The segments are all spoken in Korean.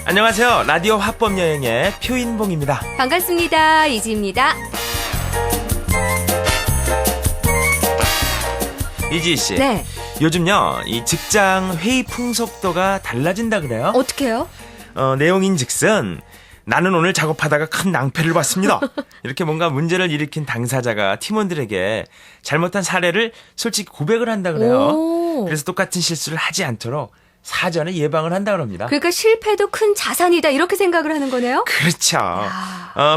안녕하세요. 라디오 화법여행의 표인봉입니다. 반갑습니다. 이지입니다. 이지희 씨. 네. 요즘요, 이 직장 회의 풍속도가 달라진다 그래요? 어떻게요? 내용인즉슨 나는 오늘 작업하다가 큰 낭패를 봤습니다. 이렇게 뭔가 문제를 일으킨 당사자가 팀원들에게 잘못한 사례를 솔직히 고백을 한다 그래요. 오. 그래서 똑같은 실수를 하지 않도록 사전에 예방을 한다 그럽니다. 그러니까 실패도 큰 자산이다 이렇게 생각을 하는 거네요? 그렇죠.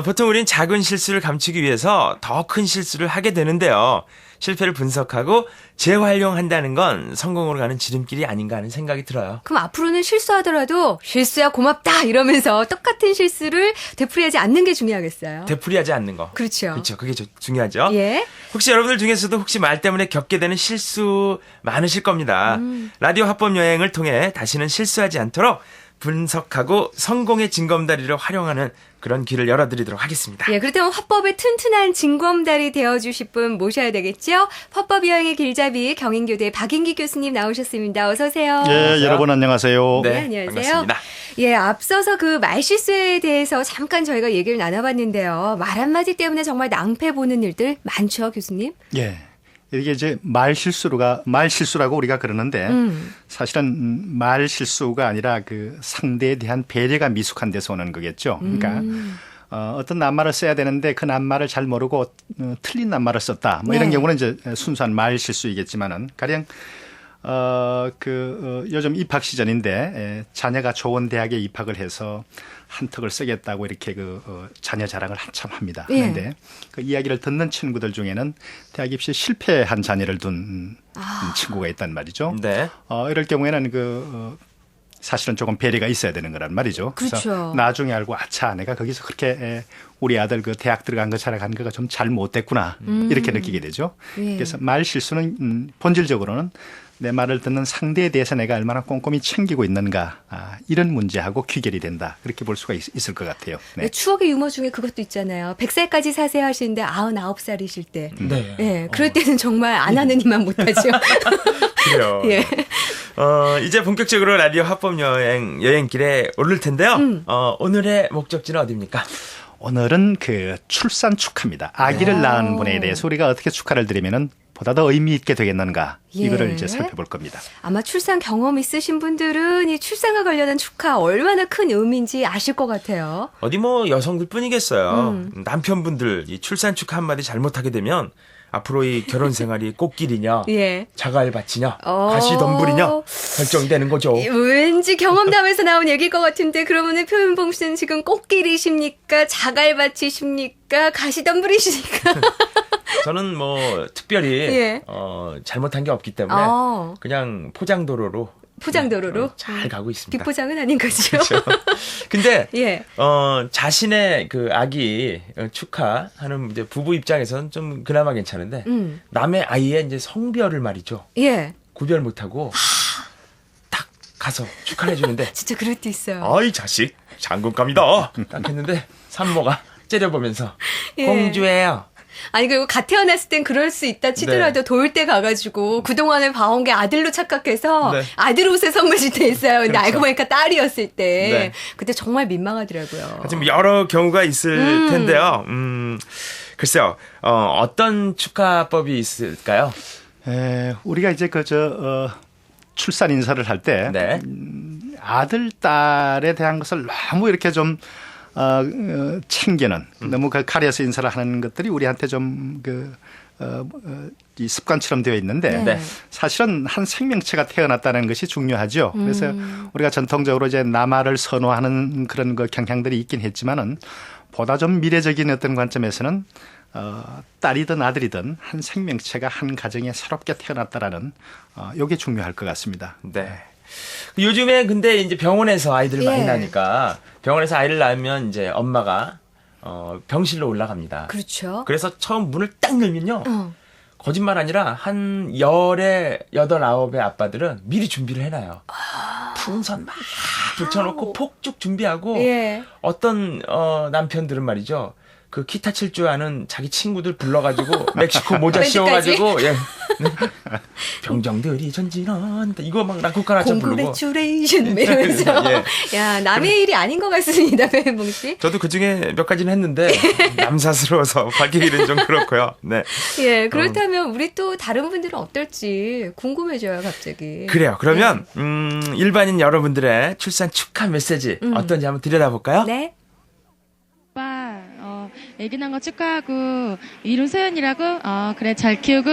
보통 우린 작은 실수를 감추기 위해서 더 큰 실수를 하게 되는데요. 실패를 분석하고 재활용한다는 건 성공으로 가는 지름길이 아닌가 하는 생각이 들어요. 그럼 앞으로는 실수하더라도 실수야 고맙다 이러면서 똑같은 실수를 되풀이하지 않는 게 중요하겠어요. 되풀이하지 않는 거. 그렇죠. 그렇죠. 그게 중요하죠. 예. 혹시 여러분들 중에서도 혹시 말 때문에 겪게 되는 실수 많으실 겁니다. 라디오 화법 여행을 통해 다시는 실수하지 않도록 분석하고 성공의 징검다리를 활용하는 그런 길을 열어드리도록 하겠습니다. 예, 그렇다면 화법의 튼튼한 징검다리 되어주실 분 모셔야 되겠죠? 화법 여행의 길잡이 경인교대 박인기 교수님 나오셨습니다. 어서 오세요. 예, 여러분 안녕하세요. 네, 안녕하세요. 반갑습니다. 예, 앞서서 그 말실수에 대해서 잠깐 저희가 얘기를 나눠봤는데요. 말 한마디 때문에 정말 낭패 보는 일들 많죠, 교수님? 예. 이게 이제 말실수라고 우리가 그러는데 사실은 말실수가 아니라 그 상대에 대한 배려가 미숙한 데서 오는 거겠죠. 그러니까 어떤 낱말을 써야 되는데 그 낱말을 잘 모르고 틀린 낱말을 썼다. 뭐 이런 네. 경우는 이제 순수한 말실수이겠지만은 가령 요즘 입학 시즌인데 자녀가 좋은 대학에 입학을 해서 한턱을 쓰겠다고 이렇게 자녀 자랑을 한참 합니다. 예. 그런데 그 이야기를 듣는 친구들 중에는 대학 입시에 실패한 자녀를 둔 친구가 있단 말이죠. 네. 이럴 경우에는 사실은 조금 배려가 있어야 되는 거란 말이죠. 그렇죠. 그래서 나중에 알고 아차 내가 거기서 그렇게 우리 아들 그 대학 들어간 거 자랑한 거가 좀 잘못됐구나 이렇게 느끼게 되죠. 예. 그래서 말 실수는 본질적으로는 내 말을 듣는 상대에 대해서 내가 얼마나 꼼꼼히 챙기고 있는가 이런 문제하고 귀결이 된다 그렇게 볼 수가 있을 것 같아요. 네. 추억의 유머 중에 그것도 있잖아요. 100살까지 사세요 하시는데 99살이실 때. 네. 예, 그럴 때는 정말 안 하는 이만 못하죠. 그래요. 예. 이제 본격적으로 라디오 화법 여행길에 오를 텐데요. 오늘의 목적지는 어디입니까? 오늘은 그 출산 축하입니다. 아기를 낳은 분에 대해서 우리가 어떻게 축하를 드리면은 보다 더 의미 있게 되겠는가 이거를 예. 이제 살펴볼 겁니다. 아마 출산 경험 있으신 분들은 이 출산과 관련한 축하 얼마나 큰 의미인지 아실 것 같아요. 어디 뭐 여성들 뿐이겠어요. 남편분들 이 출산 축하 한마디 잘못하게 되면 앞으로 이 결혼 생활이 꽃길이냐, 예. 자갈밭이냐, 가시덤불이냐 결정되는 거죠. 왠지 경험담에서 나온 얘기일 것 같은데 그러면은 표현봉 씨는 지금 꽃길이십니까? 자갈밭이십니까? 가시덤불이십니까? 저는 뭐 특별히 예. 잘못한 게 없기 때문에 그냥 포장도로로 잘 가고 있습니다. 뒷포장은 아닌 거죠. 그렇죠. 근데 예. 자신의 그 아기 축하하는 이제 부부 입장에서는 좀 그나마 괜찮은데 남의 아이의 이제 성별을 말이죠. 예. 구별 못하고 딱 가서 축하해 주는데 진짜 그럴 때 있어요. 아이 자식 장군감이다. 딱 했는데 산모가 째려보면서 예. 공주예요. 아니 그리고 갓 태어났을 땐 그럴 수 있다 치더라도 네. 도울 때 가가지고 그동안에 봐온 게 아들로 착각해서 네. 아들 옷에 선물 줄 때 있어요. 근데 그렇죠. 알고 보니까 딸이었을 때 네. 그때 정말 민망하더라고요. 지금 여러 경우가 있을 텐데요. 글쎄요. 어떤 축하법이 있을까요? 우리가 이제 출산 인사를 할 때 네. 아들, 딸에 대한 것을 너무 이렇게 좀 챙기는 너무 가려서 인사를 하는 것들이 우리한테 좀 이 습관처럼 되어 있는데 네. 사실은 한 생명체가 태어났다는 것이 중요하죠. 그래서 우리가 전통적으로 이제 남아를 선호하는 그런 경향들이 있긴 했지만은 보다 좀 미래적인 어떤 관점에서는 딸이든 아들이든 한 생명체가 한 가정에 새롭게 태어났다라는 이게 중요할 것 같습니다. 네. 요즘에 근데 이제 병원에서 아이들 많이 예. 나니까 병원에서 아이를 낳으면 이제 엄마가 병실로 올라갑니다. 그렇죠. 그래서 처음 문을 딱 열면요. 거짓말 아니라 한 10에 8, 9의 아빠들은 미리 준비를 해놔요. 풍선 막 붙여놓고 폭죽 준비하고 예. 어떤 남편들은 말이죠. 그 기타 칠 줄 아는 자기 친구들 불러가지고 멕시코 모자 밴드까지? 씌워가지고 예. 병정들이 전진한다 이거 막 랑쿠카라처럼 부르고 공그레츄레이션 이러면서 예. 야 남의 일이 아닌 것 같습니다, 배은봉 씨. 저도 그 중에 몇 가지는 했는데 남사스러워서 밝히기는 좀 그렇고요. 네. 예, 그렇다면 우리 또 다른 분들은 어떨지 궁금해져요, 갑자기. 그래요. 그러면 일반인 여러분들의 출산 축하 메시지 어떤지 한번 들여다볼까요? 네. 오빠, 애기 낳은 거 축하하고, 이름 소연이라고? 그래, 잘 키우고,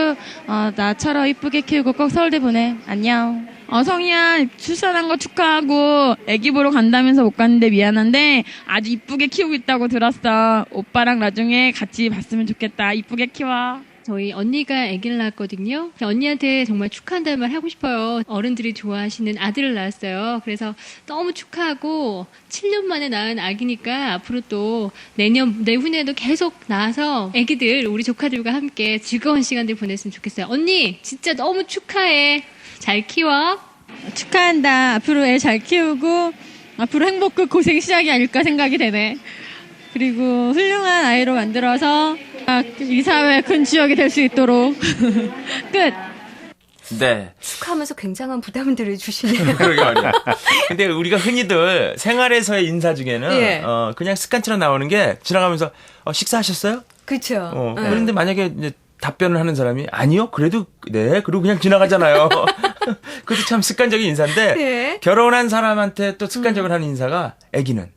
나처럼 이쁘게 키우고 꼭 서울대 보내. 안녕. 성희야, 출산한 거 축하하고, 애기 보러 간다면서 못 갔는데 미안한데, 아주 이쁘게 키우고 있다고 들었어. 오빠랑 나중에 같이 봤으면 좋겠다. 이쁘게 키워. 저희 언니가 아기를 낳았거든요. 언니한테 정말 축하한다는 말 하고 싶어요. 어른들이 좋아하시는 아들을 낳았어요. 그래서 너무 축하하고 7년 만에 낳은 아기니까 앞으로 또 내후년에도 계속 낳아서 아기들 우리 조카들과 함께 즐거운 시간들 보냈으면 좋겠어요. 언니 진짜 너무 축하해. 잘 키워. 축하한다. 앞으로 애 잘 키우고, 앞으로 행복 끝 고생 시작이 아닐까 생각이 되네. 그리고 훌륭한 아이로 만들어서 이 사회의 큰 주역이 될 수 있도록 끝. 네. 축하하면서 굉장한 부담을 들어주시네요. 그러게 말이야. 근데 우리가 흔히들 생활에서의 인사 중에는 예. 그냥 습관처럼 나오는 게 지나가면서 식사하셨어요? 그렇죠. 그런데 만약에 이제 답변을 하는 사람이 아니요. 그래도 네. 그리고 그냥 지나가잖아요. 그것도 참 습관적인 인사인데 네. 결혼한 사람한테 또 습관적으로 하는 인사가 아기는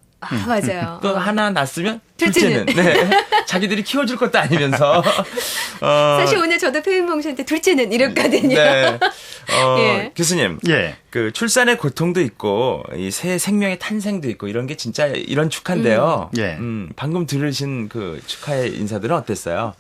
맞아요. 또 하나 낳았으면 둘째는. 둘째는 네. 자기들이 키워줄 것도 아니면서 사실 오늘 저도 배은봉 씨한테 둘째는 이랬거든요. 네. 예. 교수님, 예. 그 출산의 고통도 있고 이 새 생명의 탄생도 있고 이런 게 진짜 이런 축하인데요. 예. 방금 들으신 그 축하의 인사들은 어땠어요?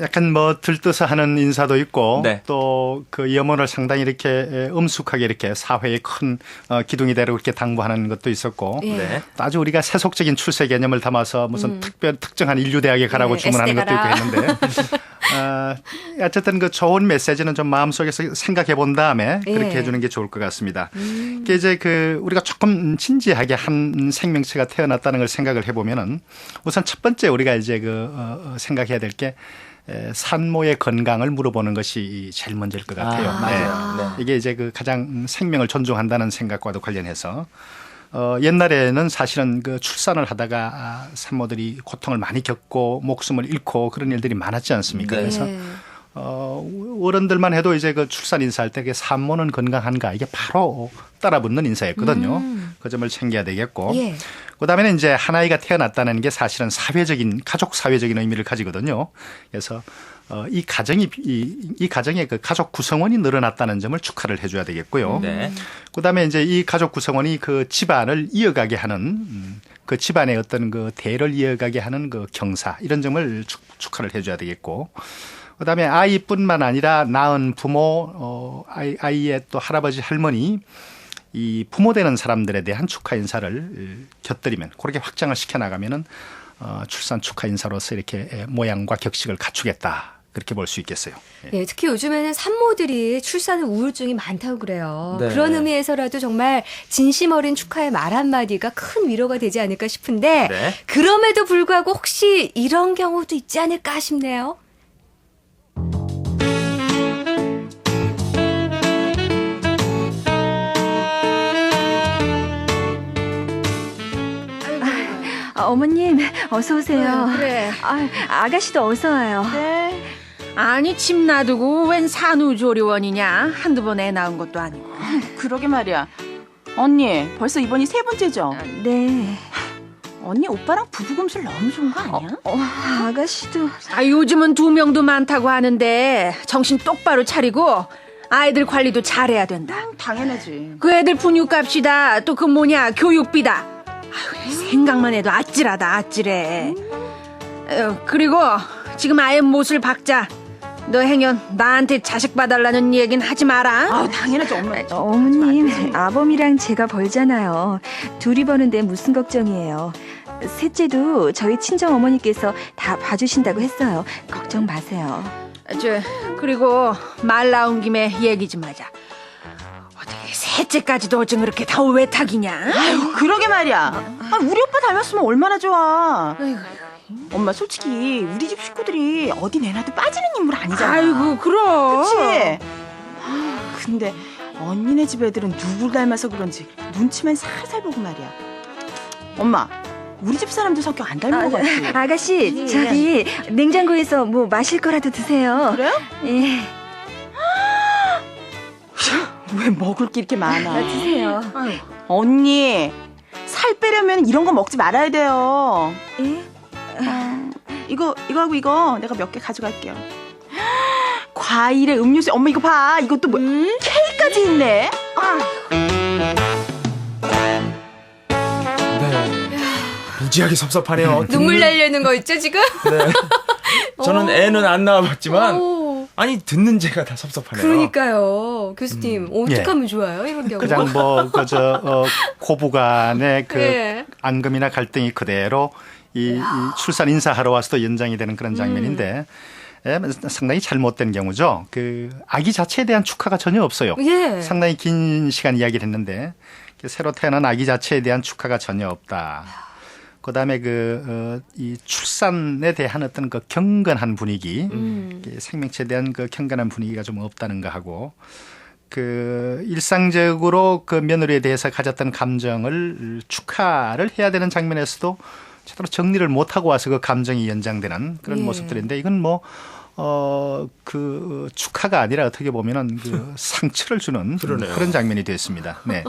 약간 뭐 들떠서 하는 인사도 있고 네. 또 그 염원을 상당히 이렇게 엄숙하게 이렇게 사회의 큰 기둥이 되라고 이렇게 당부하는 것도 있었고 예. 네. 또 아주 우리가 세속적인 출세 개념을 담아서 무슨 특정한 인류대학에 가라고 네, 주문하는 S대 것도 가라. 있고 했는데 어쨌든 그 좋은 메시지는 좀 마음속에서 생각해 본 다음에 그렇게 예. 해주는 게 좋을 것 같습니다. 이게 이제 그 우리가 조금 진지하게 한 생명체가 태어났다는 걸 생각을 해보면은 우선 첫 번째 우리가 이제 생각해야 될 게 산모의 건강을 물어보는 것이 제일 먼저일 것 같아요. 맞아요. 네. 이게 이제 그 가장 생명을 존중한다는 생각과도 관련해서 옛날에는 사실은 그 출산을 하다가 산모들이 고통을 많이 겪고 목숨을 잃고 그런 일들이 많았지 않습니까? 네. 그래서 어른들만 해도 이제 그 출산 인사할 때 산모는 건강한가 이게 바로 따라붙는 인사였거든요. 그 점을 챙겨야 되겠고. 예. 그다음에는 이제 한 아이가 태어났다는 게 사실은 가족 사회적인 의미를 가지거든요. 그래서 이 가정의 그 가족 구성원이 늘어났다는 점을 축하를 해줘야 되겠고요. 네. 그다음에 이제 이 가족 구성원이 그 집안을 이어가게 하는 그 집안의 어떤 그 대를 이어가게 하는 그 경사 이런 점을 축하를 해줘야 되겠고. 그다음에 아이뿐만 아니라 낳은 부모, 아이의 또 할아버지, 할머니, 이 부모 되는 사람들에 대한 축하 인사를 곁들이면 그렇게 확장을 시켜 나가면은 출산 축하 인사로서 이렇게 모양과 격식을 갖추겠다 그렇게 볼 수 있겠어요. 예, 특히 요즘에는 산모들이 출산 후 우울증이 많다고 그래요. 네. 그런 의미에서라도 정말 진심 어린 축하의 말 한마디가 큰 위로가 되지 않을까 싶은데 네. 그럼에도 불구하고 혹시 이런 경우도 있지 않을까 싶네요. 어머님 어서 오세요. 그래. 아가씨도 어서 와요. 네. 아니 집 놔두고 웬 산후조리원이냐. 한두 번 애 낳은 것도 아니고. 그러게 말이야. 언니, 벌써 이번이 세 번째죠? 네. 언니 오빠랑 부부금술 너무 좋은 거 아니야? 아가씨도 요즘은 2명도 많다고 하는데 정신 똑바로 차리고 아이들 관리도 잘해야 된다. 당연하지. 그 애들 분유값이다. 또 그 교육비다. 생각만 해도 아찔하다 아찔해. 그리고 지금 아예 못을 박자. 너 행연 나한테 자식 봐달라는 얘긴 하지 마라. 당연하지 엄마. 어머님 아범이랑 제가 벌잖아요. 둘이 버는데 무슨 걱정이에요. 셋째도 저희 친정 어머니께서 다 봐주신다고 했어요. 걱정 마세요. 그리고 말 나온 김에 얘기 좀 하자. 어떻게 셋째까지도 어쩜 그렇게 다 외탁이냐? 아유, 그러게 말이야. 우리 오빠 닮았으면 얼마나 좋아. 아이고, 엄마 솔직히 우리 집 식구들이 어디 내놔도 빠지는 인물 아니잖아. 아이고 그럼. 그치? 근데 언니네 집 애들은 누굴 닮아서 그런지 눈치만 살살 보고 말이야. 엄마, 우리 집 사람들 성격 안 닮은 것 같지? 아가씨, 저기 냉장고에서 뭐 마실 거라도 드세요. 그래요? 예, 왜 먹을 게 이렇게 많아? 드세요. 언니, 살 빼려면 이런 거 먹지 말아야 돼요. 예? 이거하고 이거 내가 몇 개 가져갈게요. 과일에 음료수. 엄마 이거 봐. 이것도 뭐 케이크까지 있네. 네. 무지하게 섭섭하네요. 눈물 날려는 거 있죠 지금? 네. 저는 애는 안 낳아봤지만 오. 아니 듣는 제가 다 섭섭하네요. 그러니까요. 교수님 어떻게 하면 좋아요 이런 경우? 그냥 뭐 그저 고부간의 그 네. 앙금이나 갈등이 그대로 이 출산 인사하러 와서도 연장이 되는 그런 장면인데 상당히 잘못된 경우죠. 그 아기 자체에 대한 축하가 전혀 없어요. 예. 상당히 긴 시간 이야기를 했는데 새로 태어난 아기 자체에 대한 축하가 전혀 없다. 그다음에 이 출산에 대한 어떤 그 경건한 분위기, 생명체에 대한 그 경건한 분위기가 좀 없다는 거 하고, 그 일상적으로 그 며느리에 대해서 가졌던 감정을 축하를 해야 되는 장면에서도 제대로 정리를 못 하고 와서 그 감정이 연장되는 그런 예. 모습들인데 이건 뭐 그 축하가 아니라 어떻게 보면은 그 상처를 주는 그러네요. 그런 장면이 됐습니다. 네.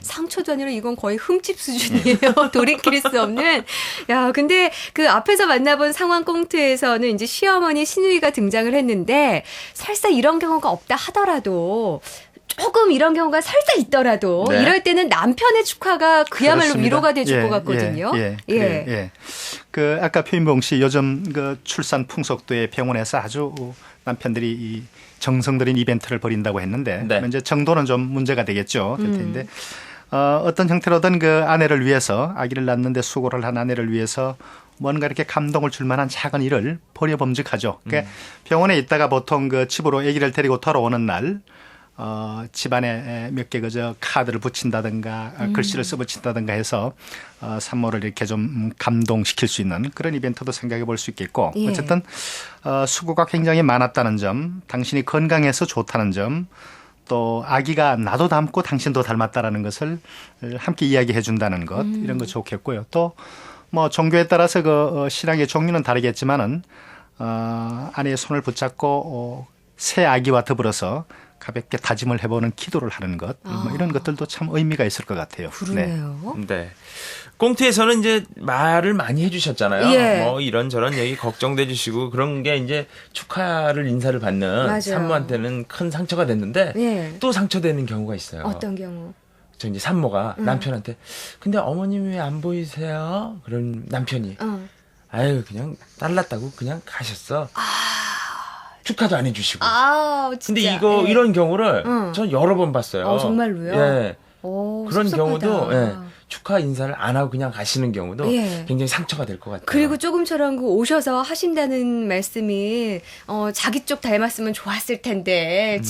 상처도 아니라 이건 거의 흠집 수준이에요. 돌이킬 수 없는. 야, 근데 그 앞에서 만나본 상황 꽁트에서는 이제 시어머니 신우이가 등장을 했는데 설사 이런 경우가 없다 하더라도 조금 이런 경우가 설사 있더라도 네. 이럴 때는 남편의 축하가 그야말로 그렇습니다. 위로가 돼줄 예, 것 같거든요. 예. 그 아까 표인봉 씨 요즘 그 출산 풍속도에 병원에서 아주 남편들이 이 정성들인 이벤트를 벌인다고 했는데 네. 이제 정도는 좀 문제가 되겠죠. 될 텐데 어떤 형태로든 그 아내를 위해서 아기를 낳는데 수고를 한 아내를 위해서 뭔가 이렇게 감동을 줄 만한 작은 일을 벌여범직하죠. 그러니까 병원에 있다가 보통 그 집으로 아기를 데리고 돌아오는 날 집안에 몇 개 그저 카드를 붙인다든가 글씨를 써붙인다든가 해서 산모를 이렇게 좀 감동시킬 수 있는 그런 이벤트도 생각해 볼 수 있겠고 예. 어쨌든 수고가 굉장히 많았다는 점, 당신이 건강해서 좋다는 점, 또 아기가 나도 닮고 당신도 닮았다라는 것을 함께 이야기해 준다는 것 이런 거 좋겠고요. 또 뭐 종교에 따라서 그 신앙의 종류는 다르겠지만은 아내의 손을 붙잡고 새 아기와 더불어서 가볍게 다짐을 해보는 기도를 하는 것 뭐 이런 것들도 참 의미가 있을 것 같아요. 그러네요. 네. 꽁트에서는 이제 말을 많이 해주셨잖아요. 예. 뭐 이런저런 얘기 걱정돼 주시고 그런 게 이제 축하를 인사를 받는 맞아요. 산모한테는 큰 상처가 됐는데 예. 또 상처되는 경우가 있어요. 어떤 경우? 저 이제 산모가 남편한테 근데 어머님 왜 안 보이세요? 그런 남편이 아유 그냥 딸 낳았다고 그냥 가셨어. 축하도 안 해주시고. 진짜. 근데 이거 예. 이런 경우를 전 여러 번 봤어요. 정말로요? 예. 오, 그런 섭섭하다. 경우도 예, 축하 인사를 안 하고 그냥 가시는 경우도 예. 굉장히 상처가 될 것 같아요. 그리고 조금처럼 그 오셔서 하신다는 말씀이 자기 쪽 닮았으면 좋았을 텐데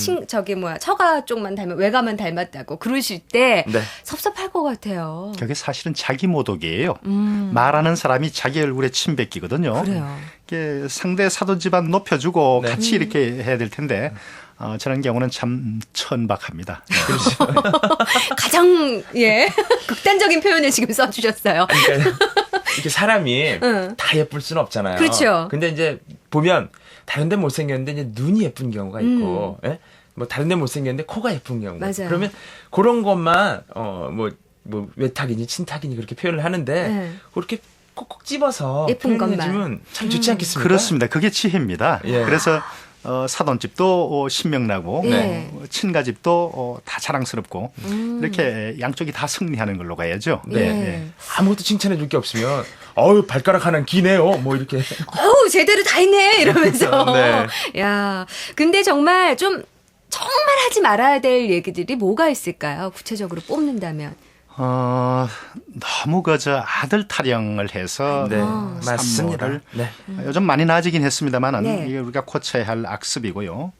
처가 쪽만 외가만 닮았다고 그러실 때 네. 섭섭할 것 같아요. 그게 사실은 자기 모독이에요. 말하는 사람이 자기 얼굴에 침 뱉기거든요. 그래요. 이게 상대 사돈 집안 높여주고 네. 같이 이렇게 해야 될 텐데 저런 경우는 참 천박합니다. 네. 가장 극단적인 표현을 지금 써주셨어요. 그러니까 이렇게 사람이 응. 다 예쁠 수는 없잖아요. 그렇죠. 근데 이제 보면 다른 데 못생겼는데 이제 눈이 예쁜 경우가 있고, 예? 뭐 다른 데 못생겼는데 코가 예쁜 경우가 있고. 맞아요. 그러면 그런 것만 뭐 외탁이니 친탁이니 그렇게 표현을 하는데 네. 그렇게 꼭꼭 집어서 예쁜 표현해주면 참 좋지 않겠습니까? 그렇습니다. 그게 지혜입니다. 예. 그래서 사돈집도 신명나고 네. 친가집도 다 자랑스럽고 이렇게 양쪽이 다 승리하는 걸로 가야죠. 네. 예. 아무것도 칭찬해 줄 게 없으면 어우 발가락 하나 기네요. 뭐 이렇게. 어우 제대로 다 했네 이러면서. 네. 야, 근데 정말 하지 말아야 될 얘기들이 뭐가 있을까요? 구체적으로 뽑는다면. 너무 그저 아들 타령을 해서 네. 산모를 맞습니다. 네. 요즘 많이 나아지긴 했습니다만은 네. 이게 우리가 고쳐야 할 악습이고요.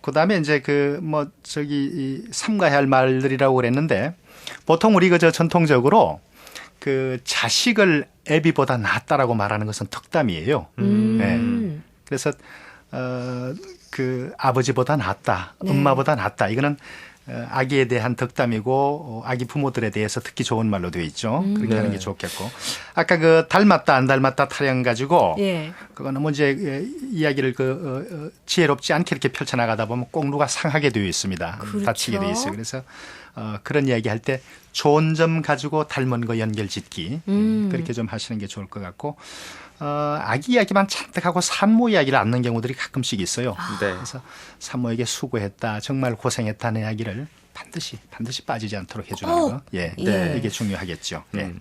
그다음에 이제 이 삼가해야 할 말들이라고 그랬는데 보통 우리 그저 전통적으로 그 자식을 애비보다 낫다라고 말하는 것은 덕담이에요. 네. 그래서 그 아버지보다 낫다, 네. 엄마보다 낫다. 이거는 아기에 대한 덕담이고 아기 부모들에 대해서 듣기 좋은 말로 되어 있죠. 그렇게 하는 게 좋겠고. 아까 그 닮았다 안 닮았다 타령 가지고 예. 그거는 뭐 이제 이야기를 지혜롭지 않게 이렇게 펼쳐나가다 보면 꼭 누가 상하게 되어 있습니다. 그렇죠. 다치게 되어 있어요. 그래서 그런 이야기 할 때 좋은 점 가지고 닮은 거 연결 짓기 그렇게 좀 하시는 게 좋을 것 같고 아기 이야기만 잔뜩 하고 산모 이야기를 않는 경우들이 가끔씩 있어요. 네. 그래서 산모에게 수고했다, 정말 고생했다는 이야기를 반드시 빠지지 않도록 해주는 거. 예, 예. 이게 중요하겠죠. 네.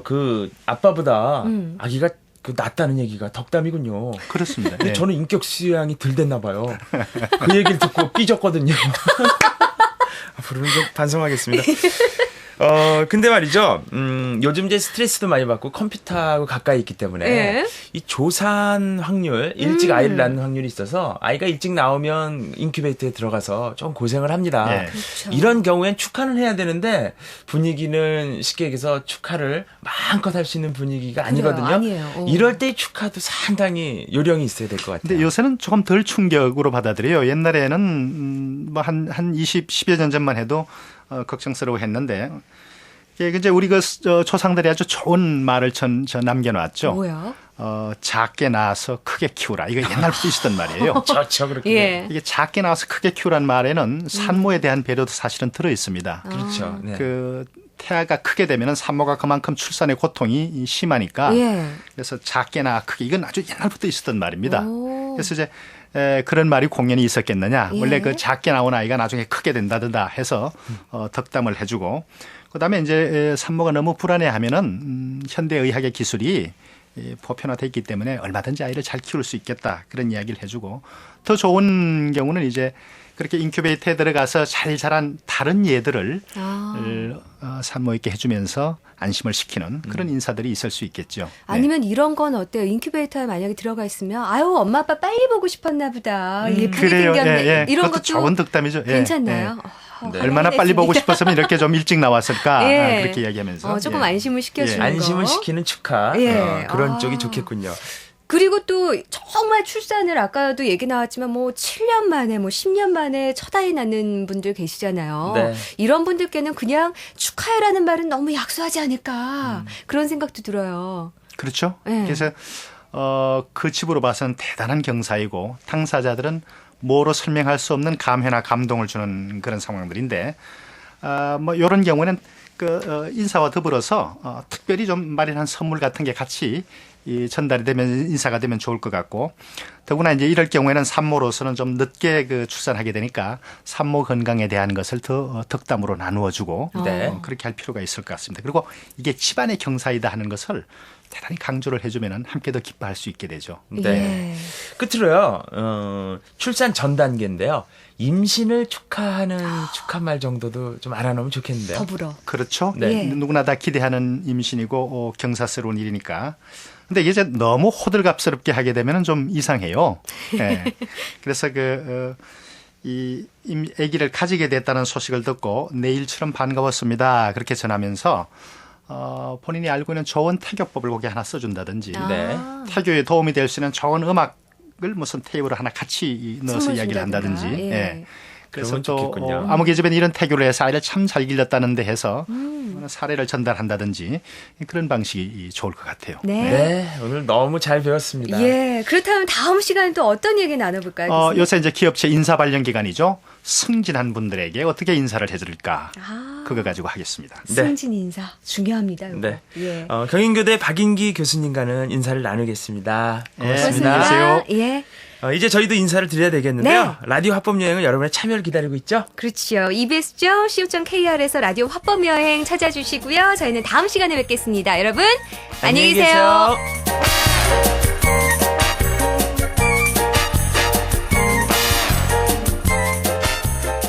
그 아빠보다 아기가 그 낫다는 얘기가 덕담이군요. 그렇습니다. 근데 예. 저는 인격 수양이 덜 됐나 봐요. 그 얘기를 듣고 삐졌거든요. 앞으로는 좀 반성하겠습니다. 근데 말이죠. 요즘 이제 스트레스도 많이 받고 컴퓨터하고 가까이 있기 때문에 예. 이 조산 확률, 일찍 아이를 낳는 확률이 있어서 아이가 일찍 나오면 인큐베이터에 들어가서 좀 고생을 합니다. 예. 그렇죠. 이런 경우엔 축하는 해야 되는데 분위기는 쉽게 얘기해서 축하를 마음껏 할 수 있는 분위기가 아니거든요. 아니에요. 이럴 때 축하도 상당히 요령이 있어야 될 것 같아요. 근데 요새는 조금 덜 충격으로 받아들여요. 옛날에는 뭐 한 10여 년 전만 해도 걱정스러워 했는데 이제 우리 조상들이 아주 좋은 말을 저 남겨놨죠. 뭐야? 작게 낳아서 크게 키우라. 이거 옛날부터 있었던 말이에요. 좋죠, 그렇게. 예. 이게 작게 낳아서 크게 키우란 말에는 산모에 대한 배려도 사실은 들어 있습니다. 그렇죠. 네. 그 태아가 크게 되면 산모가 그만큼 출산의 고통이 심하니까 예. 그래서 작게 낳아 크게 이건 아주 옛날부터 있었던 말입니다. 오. 그래서 이제 그런 말이 공연이 있었겠느냐. 예. 원래 그 작게 나온 아이가 나중에 크게 된다든다 해서 덕담을 해주고 그다음에 이제 산모가 너무 불안해하면은 현대 의학의 기술이 보편화돼 있기 때문에 얼마든지 아이를 잘 키울 수 있겠다 그런 이야기를 해주고 더 좋은 경우는 이제 그렇게 인큐베이터에 들어가서 잘 자란 다른 얘들을 산모에게 해주면서 안심을 시키는 그런 인사들이 있을 수 있겠죠. 네. 아니면 이런 건 어때요? 인큐베이터에 만약에 들어가 있으면 아유 엄마 아빠 빨리 보고 싶었나 보다. 예쁘게 그래요. 생겼네. 예, 예. 이런 그것도 것도 좋은 덕담이죠. 예, 괜찮나요? 예. 얼마나 빨리 보고 싶었으면 이렇게 좀 일찍 나왔을까 예. 그렇게 이야기하면서 조금 예. 안심을 시켜주는 거. 안심을 시키는 축하. 예. 그런 쪽이 좋겠군요. 그리고 또 정말 출산을 아까도 얘기 나왔지만 뭐 7년 만에 뭐 10년 만에 첫 아이 낳는 분들 계시잖아요. 네. 이런 분들께는 그냥 축하해라는 말은 너무 약소하지 않을까 그런 생각도 들어요. 그렇죠. 예. 그래서 그 집으로 봐서는 대단한 경사이고 당사자들은 뭐로 설명할 수 없는 감회나 감동을 주는 그런 상황들인데 뭐 이런 경우는 인사와 더불어서 특별히 좀 마련한 선물 같은 게 같이 전달이 되면 인사가 되면 좋을 것 같고 더구나 이제 이럴 경우에는 산모로서는 좀 늦게 출산하게 되니까 산모 건강에 대한 것을 더 덕담으로 나누어주고 네. 그렇게 할 필요가 있을 것 같습니다. 그리고 이게 집안의 경사이다 하는 것을 대단히 강조를 해주면 함께 더 기뻐할 수 있게 되죠. 네. 예. 끝으로요. 출산 전 단계인데요. 임신을 축하하는 축하말 정도도 좀 알아놓으면 좋겠는데요. 더불어. 그렇죠. 네. 누구나 다 기대하는 임신이고 경사스러운 일이니까. 근데 이제 너무 호들갑스럽게 하게 되면 좀 이상해요. 네. 그래서 이 아기를 가지게 됐다는 소식을 듣고 내일처럼 반가웠습니다. 그렇게 전하면서 본인이 알고 있는 좋은 태교법을 거기 하나 써준다든지 네. 태교에 도움이 될 수 있는 좋은 음악을 무슨 테이블을 하나 같이 넣어서 선물 이야기를 준다든가. 한다든지. 예. 예. 그래서 그러면 또 좋겠군요. 아무개 집에는 이런 태교를 해서 아이를 참 잘 길렀다는데 해서 사례를 전달한다든지 그런 방식이 좋을 것 같아요. 네. 네. 오늘 너무 잘 배웠습니다. 예. 그렇다면 다음 시간에 또 어떤 얘기 나눠볼까요? 교수님? 요새 이제 기업체 인사 관련 기간이죠. 승진한 분들에게 어떻게 인사를 해드릴까 그거 가지고 하겠습니다. 네. 승진 인사 중요합니다. 이거. 네. 예. 경인교대 박인기 교수님과는 인사를 나누겠습니다. 고맙습니다. 안녕히 계세요. 예. 이제 저희도 인사를 드려야 되겠는데요. 네. 라디오 합법 여행은 여러분의 참여를 기다리고 있죠? 그렇죠. ebs.co.kr에서 라디오 화법 여행 찾아주시고요. 저희는 다음 시간에 뵙겠습니다. 여러분 안녕히 계세요.